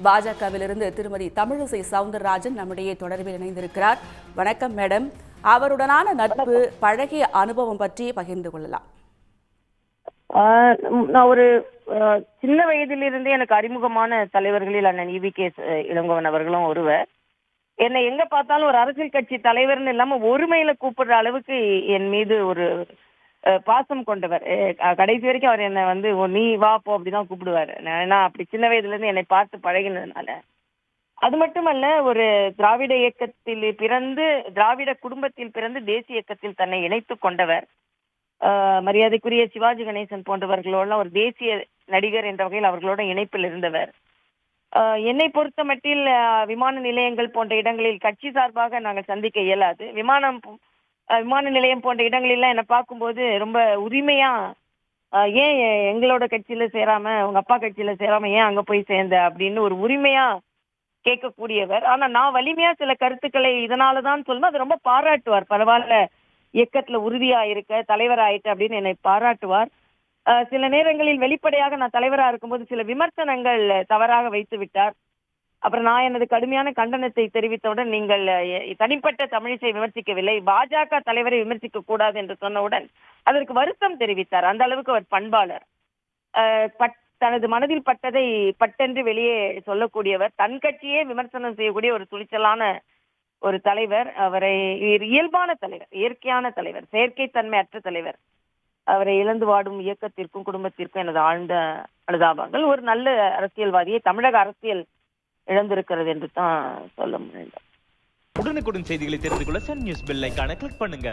பாஜகவிலிருந்து திருமதி தமிழிசை சவுந்தரராஜன் நம்முடைய தொடர்பில் இணைந்திருக்கிறார். வணக்கம் மேடம். அவருடனான நட்பு, பழகிய அனுபவம் பற்றி பகிர்ந்து கொள்ளலாம். நான் ஒரு சின்ன வயதிலிருந்தே எனக்கு அறிமுகமான தலைவர்களில் அண்ணன் EVK இளங்கோவன் அவர்களும் ஒருவர். என்னை எங்க பார்த்தாலும் ஒரு அரசியல் கட்சி தலைவர்னு இல்லாம ஒருமையில கூப்பிடுற அளவுக்கு என் மீது ஒரு பாசம் கொண்டவர். கடைசி வரைக்கும் அவர் என்னை நீ வா போ அப்படிதான் கூப்பிடுவாரு. நான் அப்படி சின்ன வயதுல இருந்து என்னை பார்த்து பழகினதுனால. அது மட்டுமல்ல, ஒரு திராவிட இயக்கத்தில் பிறந்து, திராவிட குடும்பத்தில் பிறந்து தேசிய இயக்கத்தில் தன்னை இணைத்து கொண்டவர். மரியாதைக்குரிய சிவாஜி கணேசன் போன்றவர்களோட ஒரு தேசிய நடிகர் என்ற வகையில் அவர்களோட இணைப்பில் இருந்தவர். என்னை பொறுத்த மட்டில் விமான நிலையங்கள் போன்ற இடங்களில் கட்சி சார்பாக நாங்கள் சந்திக்க இயலாது. விமான நிலையம் போன்ற இடங்களெல்லாம் என்னை பார்க்கும்போது ரொம்ப உரிமையா, ஏன் எங்களோட கட்சியில சேராம உங்க அப்பா கட்சியில சேராம ஏன் அங்க போய் சேர்ந்த அப்படின்னு ஒரு உரிமையா கேட்கக்கூடியவர். ஆனா நான் வலிமையா சில கருத்துக்களை இதனாலதான் சொல்லுவேன். அது ரொம்ப பாராட்டுவார். பரவாயில்ல, இயக்கத்துல உறுதியா இருக்க, தலைவராயிட்ட அப்படின்னு என்னை பாராட்டுவார். சில நேரங்களில் வெளிப்படையாக நான் தலைவரா இருக்கும்போது சில விமர்சனங்கள் தவறாக வைத்து விட்டார். அப்புறம் நான் எனது கடுமையான கண்டனத்தை தெரிவித்தவுடன், நீங்கள் தனிப்பட்ட தமிழிசை விமர்சிக்கவில்லை, பாஜக தலைவரை விமர்சிக்க கூடாது என்று சொன்னவுடன் அதற்கு வருத்தம் தெரிவித்தார். அந்த அளவுக்கு அவர் பண்பாளர். தனது மனதில் பட்டதை பட்டென்று வெளியே சொல்லக்கூடியவர். தன் கட்சியே விமர்சனம் செய்யக்கூடிய ஒரு துணிச்சலான ஒரு தலைவர். அவரை இயல்பான தலைவர், இயற்கையான தலைவர், செயற்கைத்தன்மை அற்ற தலைவர். அவரை இழந்து வாடும் இயக்கத்திற்கும் குடும்பத்திற்கும் எனது ஆழ்ந்த அனுதாபங்கள். ஒரு நல்ல அரசியல்வாதியை தமிழக அரசியல் இழந்திருக்கிறது என்று தான் சொல்ல முடியும். உடனுக்குடன் செய்திகளை தெரிந்து கொள்ள சன் நியூஸ் பெல் ஐகானை கிளிக் பண்ணுங்க.